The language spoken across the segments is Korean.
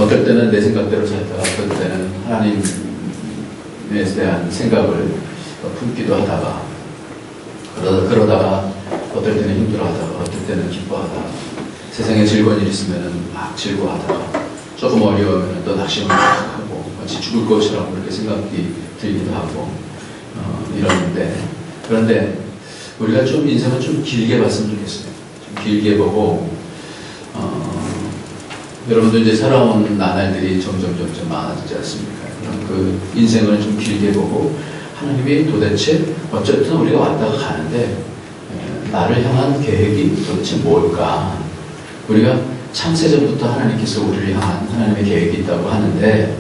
어떨 때는 내 생각대로 살다가 어떨 때는 하나님에 대한 생각을 품기도 하다가 그러다가 어떨 때는 힘들어하다가 어떨 때는 기뻐하다가 세상에 즐거운 일 있으면 막 즐거워하다가 조금 어려우면 또 낙심을 하고 마치 죽을 것이라고 그렇게 생각이 들기도 하고 이러는데, 그런데 우리가 좀 인생을 좀 길게 봤으면 좋겠어요. 좀 길게 보고 여러분도 이제 살아온 나날들이 점점 많아지지 않습니까? 그럼 그 인생을 좀 길게 보고 하나님이 도대체 어쨌든 우리가 왔다가 가는데 나를 향한 계획이 도대체 뭘까? 우리가 창세전부터 하나님께서 우리를 향한 하나님의 계획이 있다고 하는데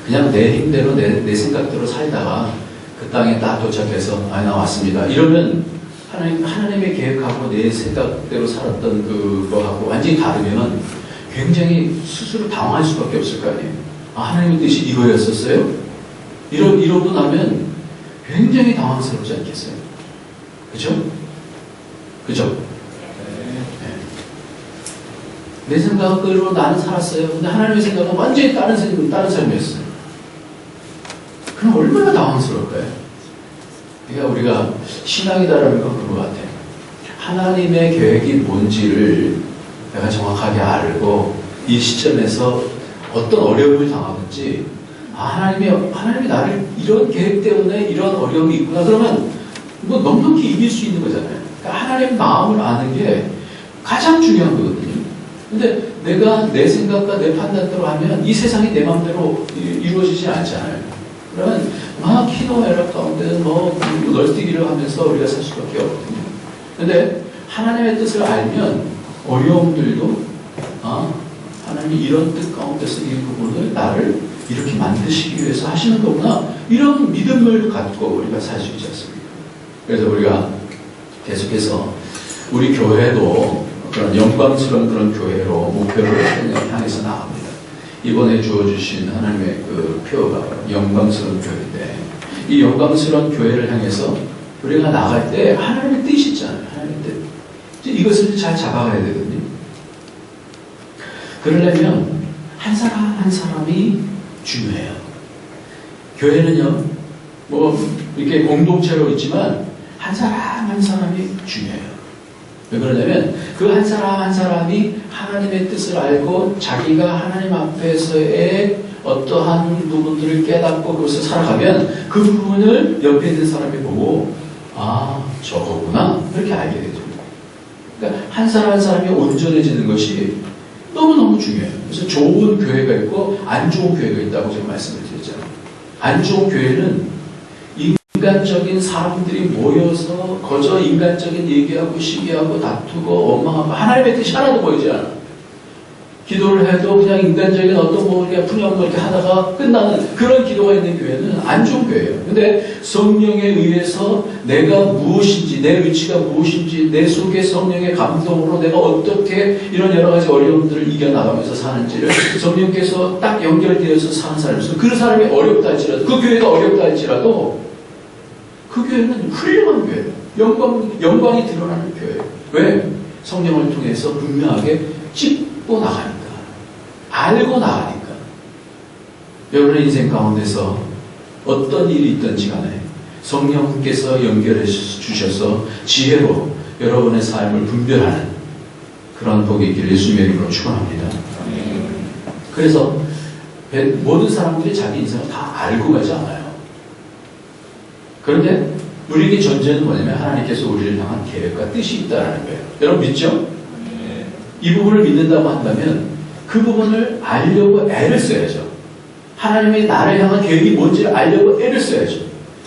그냥 내 힘대로 내 생각대로 살다가 그 땅에 딱 도착해서 나 왔습니다. 이러면 하나님의 계획하고 내 생각대로 살았던 그거하고 완전히 다르면 굉장히 스스로 당황할 수밖에 없을 거 아니에요. 하나님의 뜻이 이거였었어요? 이러고 나면 굉장히 당황스럽지 않겠어요? 그죠? 그죠? 내 생각으로 나는 살았어요. 근데 하나님의 생각은 완전히 다른 삶이었어요. 그럼 얼마나 당황스러울까요? 그러니까 우리가 신앙이다라는 건 그런 것 같아요. 하나님의 계획이 뭔지를 내가 정확하게 알고 이 시점에서 어떤 어려움을 당하든지 하나님이 나를 이런 계획 때문에 이런 어려움이 있구나 그러면 뭐 넉넉히 이길 수 있는 거잖아요. 그러니까 하나님 마음을 아는 게 가장 중요한 거거든요. 근데 내가 내 생각과 내 판단대로 하면 이 세상이 내 마음대로 이루어지지 않잖아요. 그러면 막 희노애락 가운데 널뛰기를 하면서 우리가 살 수밖에 없거든요. 근데 하나님의 뜻을 알면 어려움들도 하나님이 이런 뜻 가운데서 이 부분을 나를 이렇게 만드시기 위해서 하시는 거구나, 이런 믿음을 갖고 우리가 살 수 있지 않습니까? 그래서 우리가 계속해서 우리 교회도 그런 영광스러운 그런 교회로 목표를 향해서 나갑니다. 이번에 주어주신 하나님의 그 표가 영광스러운 교회인데, 이 영광스러운 교회를 향해서 우리가 나갈 때 하나님의 뜻이 있잖아요. 하나님의 뜻. 이것을 잘 잡아가야 되거든요. 그러려면 한 사람 한 사람이 중요해요. 교회는요, 이렇게 공동체로 있지만 한 사람 한 사람이 중요해요. 왜 그러냐면 그 한 사람 한 사람이 하나님의 뜻을 알고 자기가 하나님 앞에서의 어떠한 부분들을 깨닫고 그것을 살아가면 그 부분을 옆에 있는 사람이 보고 저거구나 이렇게 알게 되죠. 그러니까 한 사람 한 사람이 온전해지는 것이 너무너무 중요해요. 그래서 좋은 교회가 있고 안 좋은 교회가 있다고 제가 말씀을 드렸잖아요. 안 좋은 교회는 인간적인 사람들이 모여서 거저 인간적인 얘기하고 시기하고 다투고 원망하고 하나님의 뜻이 하나도 보이지 않아. 기도를 해도 그냥 인간적인 어떤 그냥 푸념을 이렇게 하다가 끝나는 그런 기도가 있는 교회는 안 좋은 교회예요. 근데 성령에 의해서 내가 무엇인지, 내 위치가 무엇인지, 내 속에 성령의 감동으로 내가 어떻게 이런 여러 가지 어려움들을 이겨나가면서 사는지를 성령께서 딱 연결되어서 사는 사람이었어요. 그 사람이 어렵다 할지라도, 그 교회가 어렵다 할지라도 그 교회는 훌륭한 교회예요. 영광이 드러나는 교회예요. 왜? 성령을 통해서 분명하게 짚고 나가니까. 알고 나가니까. 여러분의 인생 가운데서 어떤 일이 있든지 간에 성령께서 연결해 주셔서 지혜로 여러분의 삶을 분별하는 그런 복이 있기를 예수님의 이름으로 축원합니다. 그래서 모든 사람들이 자기 인생을 다 알고 가지 않아요. 그런데 우리에게 전제는 뭐냐면 하나님께서 우리를 향한 계획과 뜻이 있다는 거예요. 여러분 믿죠? 이 부분을 믿는다고 한다면 그 부분을 알려고 애를 써야죠. 하나님의 나를 향한 계획이 뭔지를 알려고 애를 써야죠.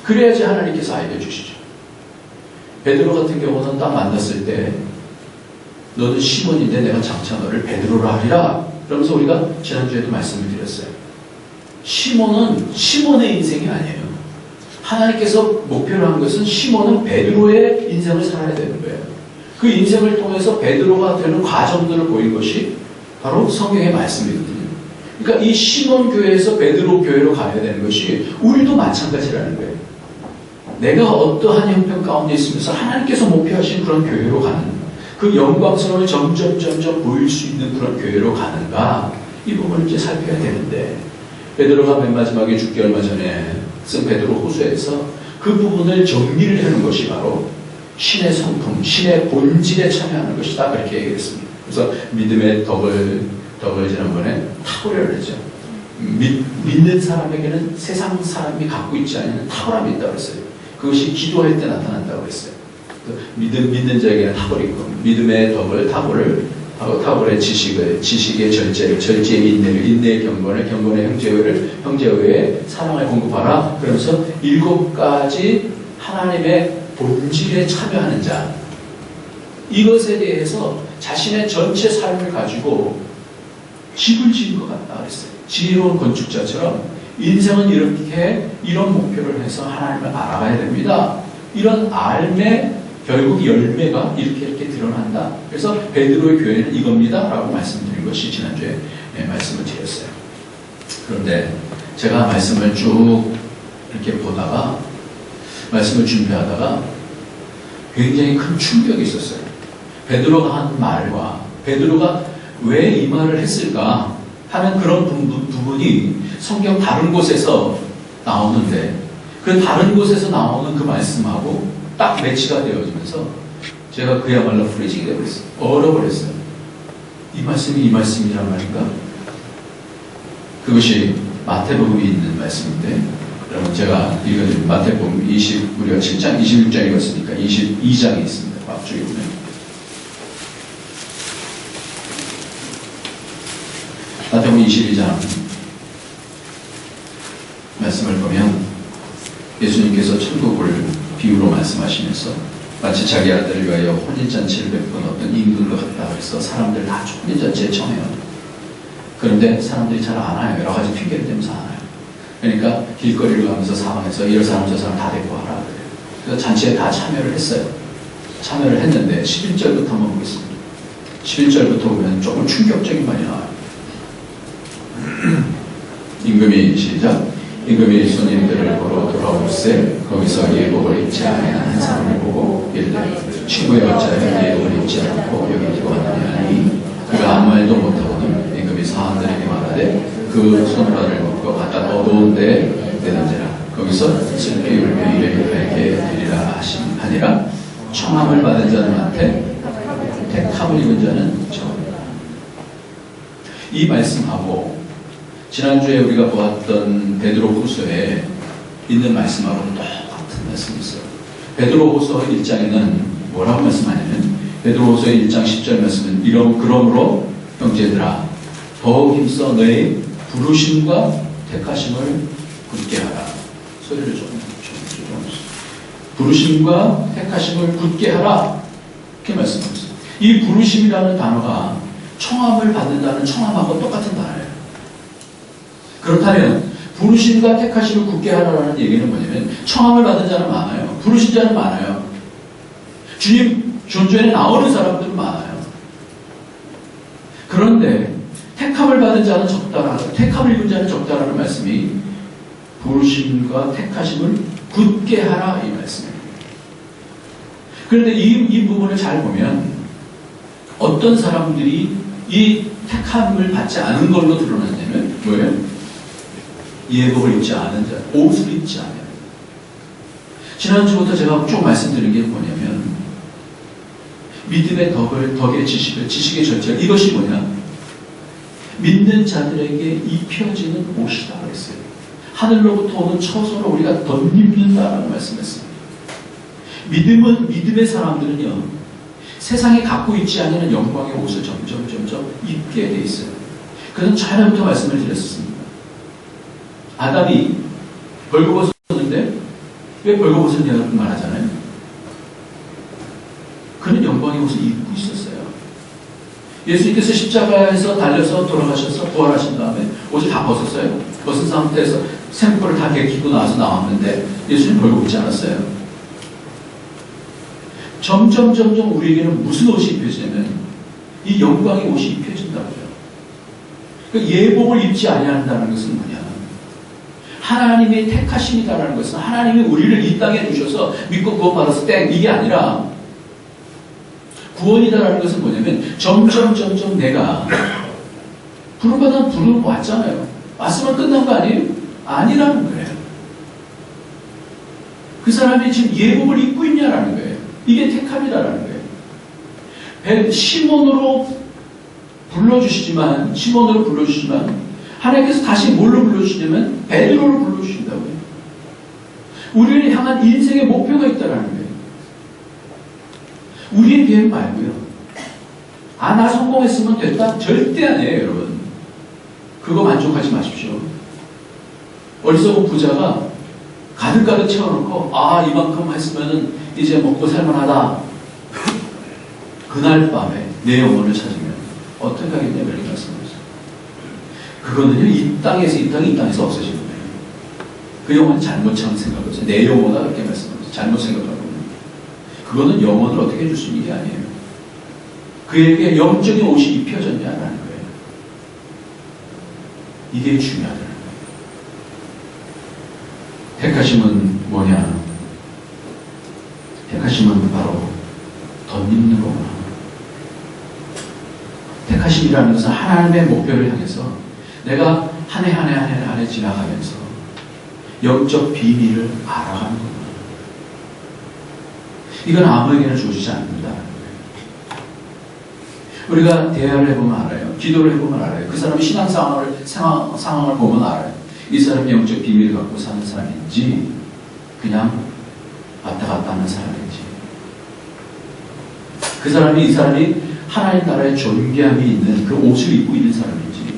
그래야지 하나님께서 알려주시죠. 베드로 같은 경우는 딱 만났을 때 너는 시몬인데 내가 장차 너를 베드로라 하리라. 그러면서 우리가 지난주에도 말씀을 드렸어요. 시몬은 시몬의 인생이 아니에요. 하나님께서 목표로 한 것은 시몬은 베드로의 인생을 살아야 되는 거예요. 그 인생을 통해서 베드로가 되는 과정들을 보인 것이 바로 성경의 말씀이거든요. 그러니까 이 시몬 교회에서 베드로 교회로 가야 되는 것이 우리도 마찬가지라는 거예요. 내가 어떠한 형편 가운데 있으면서 하나님께서 목표하신 그런 교회로 가는, 그 영광스러움을 점점 보일 수 있는 그런 교회로 가는가, 이 부분을 이제 살펴야 되는데, 베드로가 맨 마지막에 죽기 얼마 전에 쓴 베드로 후서에서 그 부분을 정리를 하는 것이 바로 신의 성품, 신의 본질에 참여하는 것이다. 그렇게 얘기했습니다. 그래서 믿음의 덕을 지난번에 탁월이라고 그랬죠. 믿는 사람에게는 세상 사람이 갖고 있지 않은 탁월함이 있다고 그랬어요. 그것이 기도할 때 나타난다고 그랬어요. 믿는 자에게는 탁월이 있고, 믿음의 덕을 탁월의 지식의 절제의 인내의 경건의 형제의에 사랑을 공급하라. 그러면서 7가지 하나님의 본질에 참여하는 자, 이것에 대해서 자신의 전체 삶을 가지고 집을 지은 것 같다 그랬어요. 지혜로운 건축자처럼 인생은 이런 목표를 해서 하나님을 알아가야 됩니다. 이런 알매, 결국 열매가 이렇게 드러난다. 그래서 베드로의 교회는 이겁니다 라고 말씀드린 것이 지난주에 말씀을 드렸어요. 그런데 제가 말씀을 쭉 이렇게 보다가, 말씀을 준비하다가 굉장히 큰 충격이 있었어요. 베드로가 한 말과 베드로가 왜 이 말을 했을까 하는 그런 부분이 성경 다른 곳에서 나오는데, 그 다른 곳에서 나오는 그 말씀하고 딱 매치가 되어지면서 제가 그야말로 프리징이 되어버렸어요. 얼어버렸어요. 이 말씀이 이 말씀이란 말인가? 그것이 마태복음이 있는 말씀인데, 여러분 제가 읽어드린 마태복음 우리가 7장 26장 읽었으니까 22장이 있습니다. 앞쪽에 보면 마태복음 22장 말씀을 보면 예수님께서 천국을 비유로 말씀하시면서 마치 자기 아들을 위하여 혼인잔치를 베푼 어떤 임금과 같다. 그래서 사람들 다 혼인잔치에 청해요. 그런데 사람들이 잘 안 와요. 여러 가지 핑계를 대면서 안 와요. 그러니까 길거리를 가면서 사방에서 이런 사람 저 사람 다 데리고 와라. 그래서 잔치에 다 참여를 했어요. 참여를 했는데 11절부터 한번 보겠습니다. 11절부터 보면 조금 충격적인 말이 나와요. 임금이 손님들을 보러 돌아올세 거기서 예복을 입지 아니한 한 사람을 보고 이르되 친구의 어찌하여 예복을 입지 않고 여기 들어왔느냐 하니 그가 아무 말도 못하고는 임금이 사람들에게 말하되 그 손발을 묶어 갖다 어두운 데 내던지라. 거기서 슬피 울며 이르게 되리라 하니라. 청함을 받은 자는 많되 택함을 입은 자는 적으리라. 이 말씀하고 지난주에 우리가 보았던 베드로후서에 있는 말씀하고는 똑같은 말씀이 있어요. 베드로후서 1장에는 뭐라고 말씀하냐면, 베드로후서 1장 10절 말씀은 그러므로 형제들아 더욱 힘써 너의 부르심과 택하심을 굳게 하라. 소리를 좀 부르심과 택하심을 굳게 하라. 이렇게 말씀하셨어요. 이 부르심이라는 단어가 청함을 받는다는 청함하고 똑같은 단어예요. 그렇다면 부르심과 택하심을 굳게 하라는 얘기는 뭐냐면, 청함을 받은 자는 많아요. 부르신 자는 많아요. 주님 존전에 나오는 사람들은 많아요. 그런데 택함을 받은 자는 적다라는, 택함을 입은 자는 적다라는 말씀이 부르심과 택하심을 굳게 하라 이 말씀입니다. 그런데 이 부분을 잘 보면 어떤 사람들이 이 택함을 받지 않은 걸로 드러났냐면 뭐예요? 예복을 입지 않은 자, 옷을 입지 않아요. 지난주부터 제가 쭉 말씀드린 게 뭐냐면, 믿음의 덕의 지식의 절제, 이것이 뭐냐? 믿는 자들에게 입혀지는 옷이다 그랬어요. 하늘로부터 오는 처소로 우리가 덧입는다라고 말씀했습니다. 믿음의 사람들은요, 세상에 갖고 있지 않는 영광의 옷을 점점 입게 돼 있어요. 그래서 처음부터 말씀을 드렸습니다. 아담이 벌거벗었는데 왜 벌거벗었냐고 말하잖아요. 그는 영광의 옷을 입고 있었어요. 예수님께서 십자가에서 달려서 돌아가셔서 부활하신 다음에 옷을 다 벗었어요. 벗은 상태에서 샘포를 다 개키고 나와서 나왔는데 예수님 벌거벗지 않았어요. 점점 우리에게는 무슨 옷이 입혀지냐면 이 영광의 옷이 입혀진다고요. 그러니까 예복을 입지 아니한다는 것은 뭐냐? 하나님의 택하심이다라는 것은 하나님이 우리를 이 땅에 두셔서 믿고 구원받아서 땡 이게 아니라, 구원이다라는 것은 뭐냐면 점점 내가 부름받은 부름 왔잖아요. 왔으면 끝난 거 아니에요? 아니라는 거예요. 그 사람이 지금 예복을 입고 있냐라는 거예요. 이게 택함이라는 거예요. 시몬으로 불러주시지만 하나님께서 다시 뭘로 불러주시냐면 베드로를 불러주신다고요. 우리를 향한 인생의 목표가 있다라는 거예요. 우리의 계획 말고요. 나 성공했으면 됐다? 절대 아니에요, 여러분. 그거 만족하지 마십시오. 어리석은 부자가 가득가득 채워놓고 이만큼 했으면 이제 먹고 살만하다. 그날 밤에 내 영혼을 찾으면 어떻게 하겠냐 이렇게 말씀하셨어요. 그거는요, 이 땅에서 없어지는 거예요. 그 영혼은 잘못 생각하세요. 내 영혼이다 이렇게 말씀하셨어요. 잘못 생각하고 그거는 영혼을 어떻게 해줄 수 있는 게 아니에요. 그에게 영적인 옷이 입혀졌냐라는 거예요. 이게 중요하다는 거예요. 택하심은 뭐냐? 택하심은 바로 덧입는 거구나. 택하심이라는 것은 하나님의 목표를 향해서 내가 한 해 지나가면서 영적 비밀을 알아가는 거구나. 이건 아무에게나 주어지지 않는다. 우리가 대화를 해보면 알아요. 기도를 해보면 알아요. 그 사람의 신앙 상황을 보면 알아요. 이 사람이 영적 비밀을 갖고 사는 사람인지 그냥 왔다 갔다 하는 사람인지, 이 사람이 하나님 나라의 존귀함이 있는 그 옷을 입고 있는 사람인지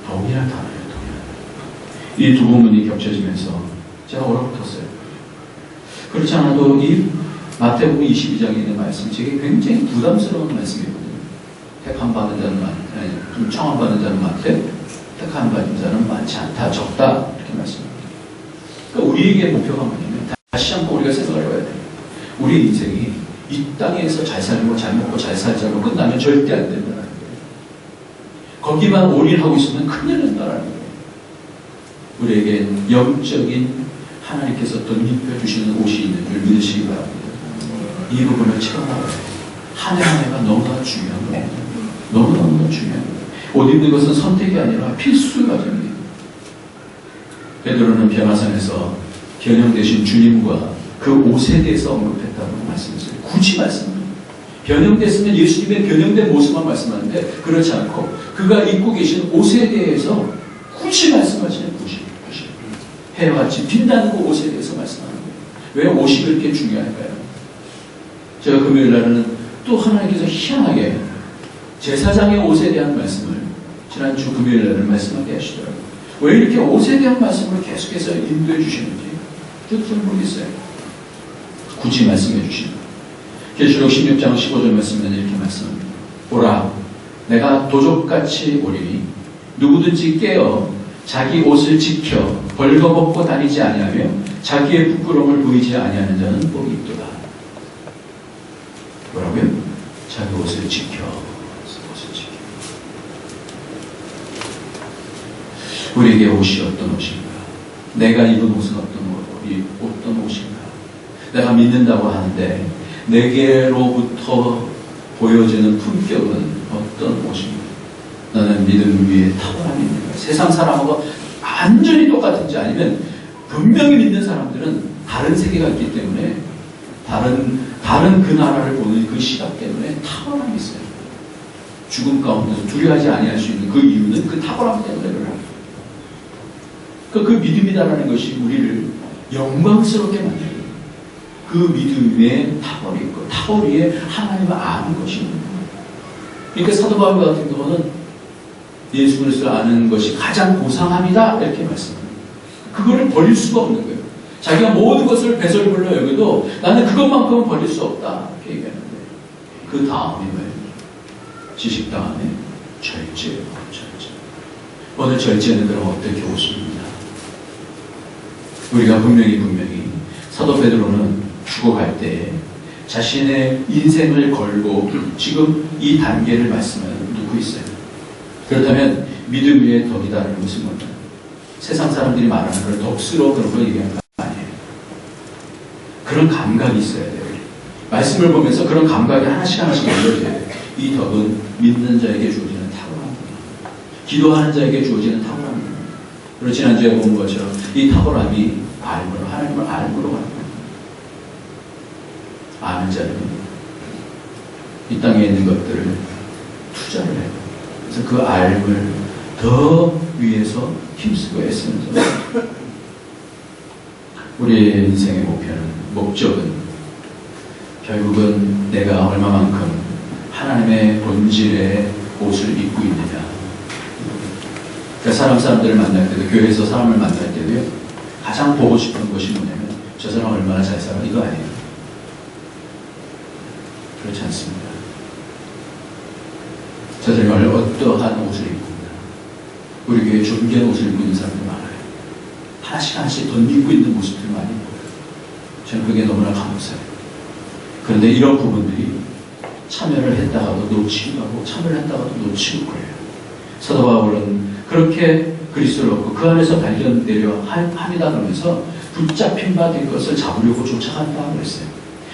동일한 단어예요. 이 두 부분이 겹쳐지면서 제가 얼어붙었어요. 그렇지 않아도 이 마태복음 22장에 있는 말씀, 제게 굉장히 부담스러운 말씀이거든요. 택함 받는 자는 좀 청함 받는 자는 많대, 택함 받는 자는 많지 않다, 적다 이렇게 말씀합니다. 그러니까 우리에게 목표가 뭐냐면 다시 한번 우리가 생각을 해봐야 돼요. 우리 인생이 이 땅에서 잘 살고 잘 먹고 잘 살자고 끝나면 절대 안 된다는 거예요. 거기만 올인하고 있으면 큰일 난다는 거예요. 우리에겐 영적인 하나님께서 덧입혀 주시는 옷이 있는 줄 믿으시기 바랍니다. 이 부분을 체험하고 한 해 한 해가 너무나 중요한 거예요. 너무나 중요한 거예요. 옷 입는 것은 선택이 아니라 필수 과정이에요. 베드로는 변화산에서 변형되신 주님과 그 옷에 대해서 언급했다고 말씀했어요. 굳이 말씀합니다. 변형됐으면 예수님의 변형된 모습만 말씀하는데 그렇지 않고 그가 입고 계신 옷에 대해서 굳이 말씀하시는 굳이. 해와 같이 빛나는 그 옷에 대해서 말씀하는 거예요. 왜 옷이 그렇게 중요할까요? 제가 금요일 날은 또 하나님께서 희한하게 제사장의 옷에 대한 말씀을 지난주 금요일 날은 말씀하게 하시더라고요. 왜 이렇게 옷에 대한 말씀을 계속해서 인도해 주시는지 저도 모르겠어요. 굳이 말씀해 주시는 계시록 16장 15절 말씀에는 이렇게 말씀합니다. 보라, 내가 도적같이 오리니 누구든지 깨어 자기 옷을 지켜 벌거벗고 다니지 아니하며 자기의 부끄러움을 보이지 아니하는 자는 복이 있도다. 뭐라고요? 자기 옷을 지켜. 우리에게 옷이 어떤 옷인가? 내가 입은 옷은 어떤 옷인가? 내가 믿는다고 하는데 내게로부터 보여지는 품격은 어떤 옷인가? 나는 믿음 위에 탁월함이 있는 거야. 세상 사람하고 완전히 똑같은지 아니면 분명히 믿는 사람들은 다른 세계가 있기 때문에 다른 그 나라를 보는 그 시각 때문에 탁월함이 있어요. 죽음 가운데서 두려워하지 아니할 수 있는 그 이유는 그 탁월함 때문에 그래요. 그 믿음이다라는 것이 우리를 영광스럽게 만들어요. 그 믿음에 탁월이 있고 탁월 위에 하나님을 아는 것이 있는 거예요. 그러니까 사도 바울 같은 경우는 예수 그리스도를 아는 것이 가장 고상함이다 이렇게 말씀합니다. 그거를 버릴 수가 없는 거예요. 자기가 모든 것을 배설물로 여겨도 나는 그것만큼은 버릴 수 없다 이렇게 얘기하는데 그 다음이 뭐예요? 지식 다음에 절제예요. 절제. 오늘 절제는 그럼 어떻게 오십니까? 우리가 분명히 사도 베드로는 죽어갈 때 자신의 인생을 걸고 지금 이 단계를 말씀하는 누구 있어요? 그렇다면 믿음 위에 덕이다라는 것은 뭐냐? 세상 사람들이 말하는 그런 덕스러운 그런 걸 얘기하는 거 아니에요. 그런 감각이 있어야 돼요. 말씀을 보면서 그런 감각이 하나씩 열려져야 돼요. 이 덕은 믿는 자에게 주어지는 탁월한 겁니다. 기도하는 자에게 주어지는 탁월한 겁니다. 그리고 지난주에 본 것처럼 이 탁월함이 알므로, 하나님을 알므로 가는 겁니다. 아는 자는 이 땅에 있는 것들을 투자를 해요. 그래서 그 알을 더 위해서 힘쓰고 애쓰는 자. 우리의 인생의 목적은 결국은 내가 얼마만큼 하나님의 본질의 옷을 입고 있느냐. 그러니까 사람들을 만날 때도, 교회에서 사람을 만날 때도요, 가장 보고 싶은 것이 뭐냐면 저 사람 얼마나 잘 살아, 이거 아니에요. 그렇지 않습니다. 저 사람이 어떠한 옷을 입고 있나. 우리 교회에 존귀한 옷을 입고 있는 사람들 많아요. 하나씩 던지고 있는 모습들이 많이 보여요. 저는 그게 너무나 감사해요. 그런데 이런 부분들이 참여를 했다가도 놓치기도 하고, 참여를 했다가도 놓치고 그래요. 사도 바울은 그렇게 그리스도를 얻고 그 안에서 발견되려 합니다 그러면서 붙잡힌 바 된 것을 잡으려고 쫓아간다 그랬어요.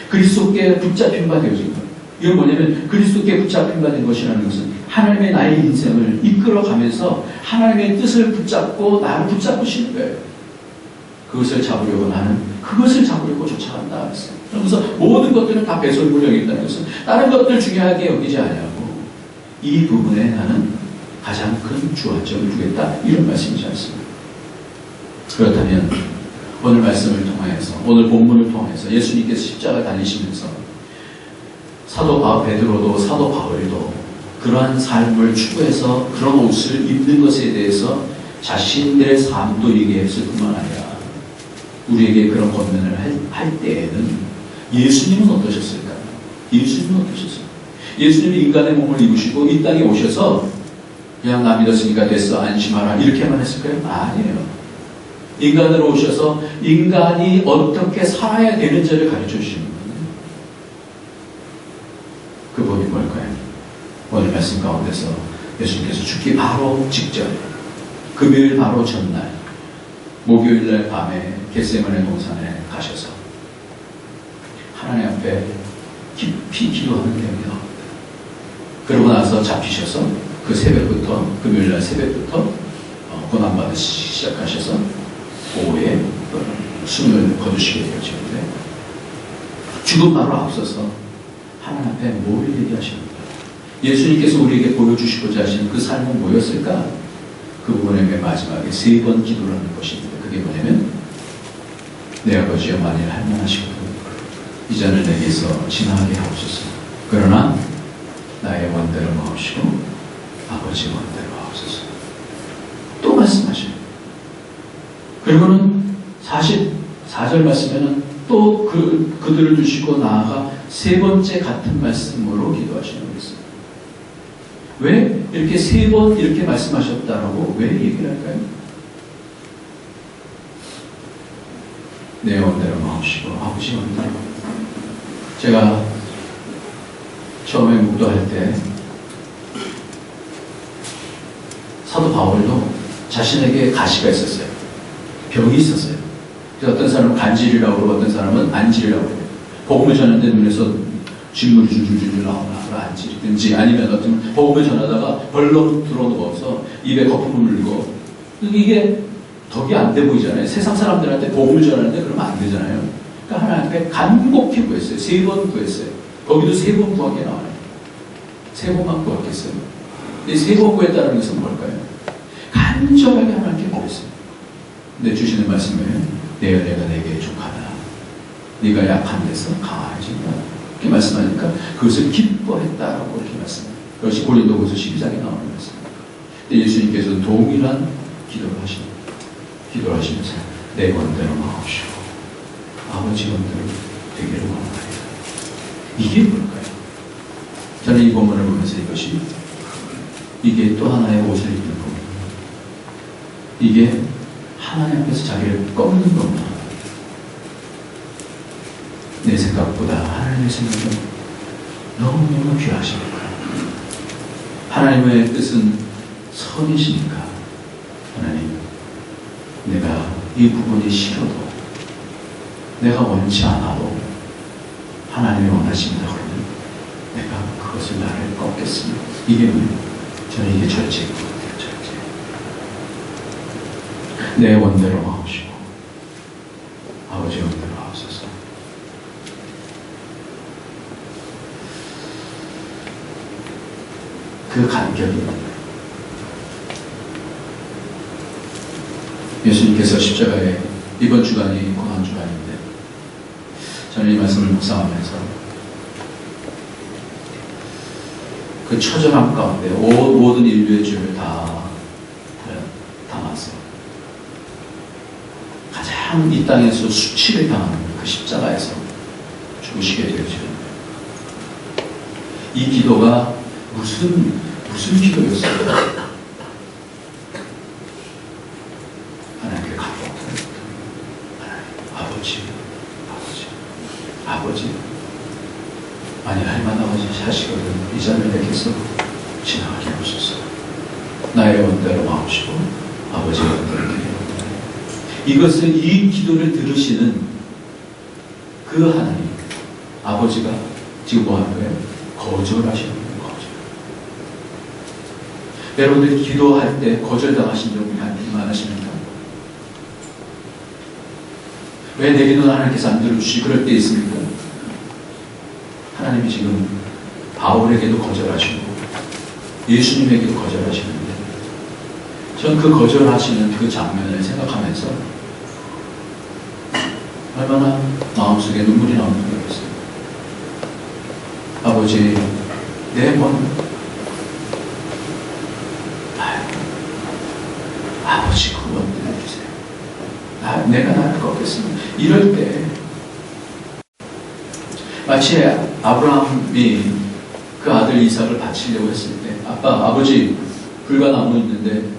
그리스도께 붙잡힌 바 되어진 거예요. 이건 뭐냐면 그리스도께 붙잡힌 바 된 것이라는 것은 하나님의 나의 인생을 이끌어가면서 하나님의 뜻을 붙잡고 나를 붙잡으시는 거예요. 그것을 잡으려고 쫓아간다 그랬어요. 그러면서 모든 것들은 다 배설물로 여긴다는 것은 다른 것들 중요하게 여기지 않냐고, 이 부분에 나는 가장 큰 주안점을 두겠다, 이런 말씀이지 않습니까? 그렇다면 오늘 말씀을 통해서, 오늘 본문을 통해서 예수님께서 십자가 달리시면서 사도 베드로도 사도 바울도 그러한 삶을 추구해서 그런 옷을 입는 것에 대해서 자신들의 삶도 얘기했을 뿐만 아니라 우리에게 그런 권면을 할 때에는 예수님은 어떠셨을까요? 예수님이 인간의 몸을 입으시고 이 땅에 오셔서 그냥 나 믿었으니까 됐어, 안심하라, 이렇게만 했을까요? 아니에요. 인간으로 오셔서 인간이 어떻게 살아야 되는지를 가르쳐 주시는 거예요. 그 법이 뭘까요? 오늘 말씀 가운데서 예수님께서 죽기 바로 직전, 금요일 바로 전날, 목요일날 밤에 겟세마네 동산에 가셔서 하나님 앞에 깊이 기도하는 내용이 나옵니다. 그러고 나서 잡히셔서 그 새벽부터, 금요일날 새벽부터 고난받으시기 시작하셔서 오후에 숨을 거두시게 되어지는데, 죽음 바로 앞서서 하나님 앞에 뭘 얘기하십니까? 예수님께서 우리에게 보여주시고자 하시는 그 삶은 뭐였을까? 그 부분의 맨 마지막에 3번 기도를 하는 것입니다. 그게 뭐냐면, 내 아버지여 만일 할만하시거든 이 잔을 내게서 지나가게 하옵소서. 그러나 나의 원대로 마옵시고 아버지 원대로 하옵소서. 또 말씀하셔요. 그리고는 44절 말씀에는 또 그들을 두시고 나아가 3번째 같은 말씀으로 기도하시는 거였어요. 왜 이렇게 3번 이렇게 말씀하셨다라고 왜 얘기를 할까요? 내 원대로 마옵시고 아버지 원대로. 제가 처음에 묵도할 때 사도 바울도 자신에게 가시가 있었어요. 병이 있었어요. 그래서 어떤 사람은 간질이라고 그러고 어떤 사람은 안질이라고 그래요. 복음을 전하는데 눈에서 진물이 줄줄줄 나오나 안질이든지, 아니면 어떤 복음을 전하다가 벌렁 들어 누워서 입에 거품을 물고, 이게 덕이 안 돼 보이잖아요. 세상 사람들한테 복음을 전하는데 그러면 안 되잖아요. 그러니까 하나님께 간곡히 구했어요. 3번 구했어요. 거기도 3번 구하게 나와요. 3번만 구하겠어요. 이 3번 구했다는 것은 뭘까요? 간절하게 하나님께 구했어요. 근데 주시는 말씀은 내 은혜가 내게 족하다. 네가 약한 데서 강해진다. 이렇게 말씀하니까 그것을 기뻐했다라고 이렇게 말씀해요. 그것이 고린도후서 12장에 나오는 말씀입니다. 근데 예수님께서는 동일한 기도를 하십니다. 기도를 하시면서 내 원대로 마옵시고 아버지 원대로 되기를 원하나이다. 이게 뭘까요? 저는 이 본문을 보면서 이게 또 하나의 옷을 입는 겁니다. 이게 하나님 앞에서 자기를 꺾는 겁니다. 내 생각보다 하나님의 생각은 너무너무 귀하시니까, 하나님의 뜻은 선이시니까, 하나님, 내가 이 부분이 싫어도, 내가 원치 않아도 하나님이 원하십니다. 그러면 내가 그것을 그것을 나를 꺾겠으며. 이게 뭐예요? 저는 이게 절제인 것 같아요. 절제. 내 원대로 마옵시고 아버지 원대로 하옵소서. 그 간격이 예수님께서 십자가에 이번 주간이 고난주간인데 저는 이 말씀을 묵상하면서 그 처절함 가운데 모든 인류의 죄를 다 담아서 가장 이 땅에서 수치를 당하는 그 십자가에서 죽으시게 되어지는 이 기도가 무슨 기도였어요? 하나님께 감동합니다. 아버지, 만약 할만 아버지 자식을 이 자를 내게서 지나가게 하소서. 나의 원대로 마옵시고 아버지의 원대로 되게. 이것을, 이 기도를 들으시는 그 하나님, 아버지가 지금 뭐 하는 거예요? 거절하시는 거예요. 거절. 여러분들 기도할 때 거절당하신 적이 많으십니까? 왜 내 기도는 하나님께서 안 들어주시고 그럴 때 있습니까? 하나님이 지금 바울에게도 거절하시고 예수님에게도 거절하시는데 전 그 거절하시는 그 장면을 생각하면서 얼마나 마음속에 눈물이 나오는 거겠어요. 아버지, 아버지 그 원대로 해주세요. 내가 나를 꺾겠습니다. 이럴 때 마치 아브라함이 그 아들 이삭을 바치려고 했을 때 아버지 불가나무 있는데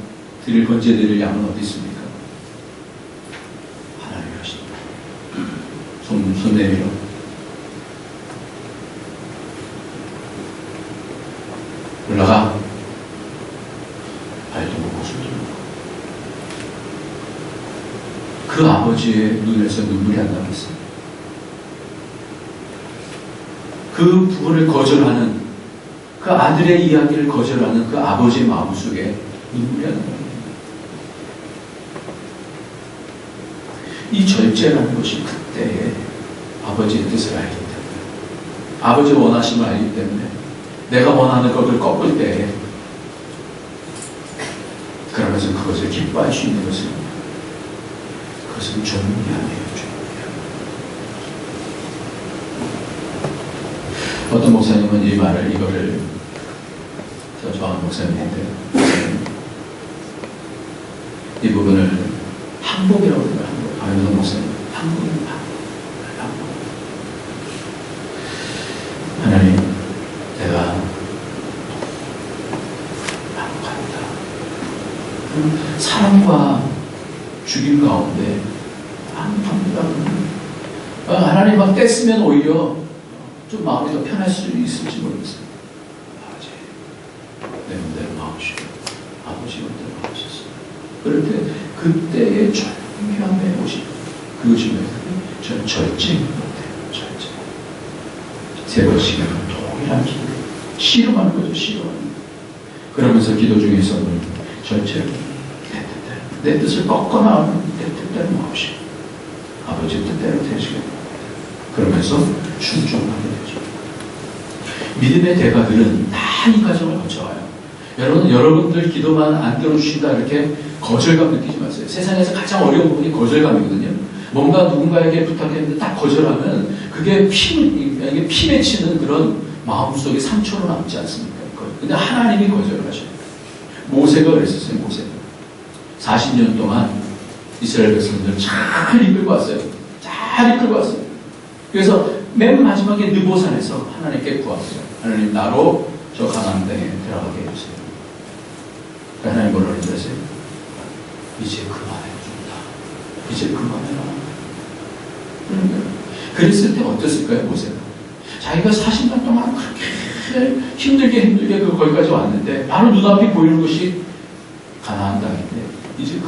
번제드릴 양은 어디 있습니까? 하나님이 하십니다. 손 내밀어. 올라가. 발도 먹고 술도 먹고. 그 아버지의 눈에서 눈물이 안 나겠어요. 그 부분을 거절하는, 그 아들의 이야기를 거절하는 그 아버지의 마음속에 눈물이 안 나요. 이 절제라는 것이 그때에 아버지의 뜻을 알기 때문에, 아버지의 원하심을 알기 때문에 내가 원하는 것을 꺾을 때에 그러면서 그것을 기뻐할 수 있는 것은 그것은 존귀 아니에요. 어떤 목사님은 이거를 저 좋아하는 목사님인데 이 부분을 항복이라고 그래요. 박영선 목사님, 항복입니다. 항복. 하나님, 내가 항복합니다. 사랑과 죽임 가운데 항복합니다. 하나님 막 뗐으면 오히려 좀 마음이 더 편할 수 있을지 모르겠어요. 아버지, 내 맘대로 마옵시고 아버지 맘대로 마옵소서. 그럴 때 그때의 존귀함에 오신 그것이 뭐예요? 저는 절제인 것 같아요. 절제. 세 번씩은 동일한 기도. 씨름하는 거죠. 씨름하는 거. 그러면서 기도 중에서는 절제를 내 뜻을 꺾거나 내 뜻대로 마옵시고 아버지 뜻대로 되시게 그러면서 순종하게 되죠. 믿음의 대가들은 다 이 과정을 거쳐와요. 여러분들 기도만 안 들어주신다 이렇게 거절감 느끼지 마세요. 세상에서 가장 어려운 부분이 거절감이거든요. 뭔가 누군가에게 부탁했는데 딱 거절하면 그게 피 맺히는 그런 마음속에 상처로 남지 않습니까? 근데 하나님이 거절을 하셔요. 모세가 그랬었어요. 모세가 40년 동안 이스라엘 백성들을 잘 이끌고 왔어요. 잘 이끌고 왔어요. 그래서 맨 마지막에 느보산에서 하나님께 구했어요. 하나님, 나로 저 가나안 땅에 들어가게 해주세요. 하나님 뭐라고 그러세요? 이제 그만해준다. 이제 그만해라. 그랬을 때 어땠을까요, 모세가? 자기가 40년 동안 그렇게 힘들게 거기까지 왔는데 바로 눈앞에 보이는 것이 가나안 땅인데 이제